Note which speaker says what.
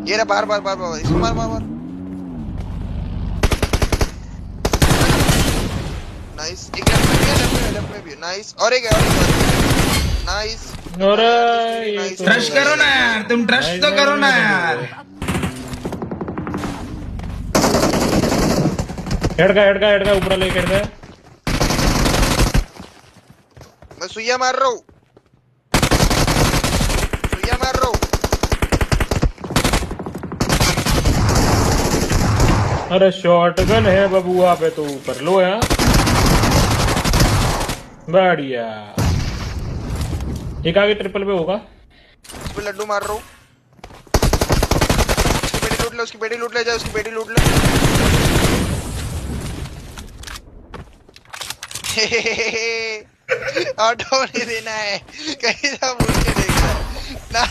Speaker 1: ये रहा, बार बार बार बार इसको मार मार मार। नाइस, एक लेफ्ट में भी है, लेफ्ट में भी है। नाइस, और एक है, और एक नाइस।
Speaker 2: अरे ये
Speaker 1: नाइस।
Speaker 2: तो
Speaker 3: ट्रस्ट करो ना यार, तुम ट्रस्ट तो करो ना यार।
Speaker 2: हेड का ऊपर ले हेड का।
Speaker 1: मैं सुइया मार रहा हूँ, सुइया मार रहा हूँ।
Speaker 2: अरे शॉटगन है बबुआ पे तो ऊपर लो यार। बढ़िया, एक आगे ट्रिपल पे होगा।
Speaker 1: उस पे लड्डू मार रहा हूँ। उसकी बेटी लूट ले, उसकी बेटी लूट ले, जा उसकी बेटी लूट ले। ऑटो नहीं देना है, कहीं सा मुड़ के देखना ना।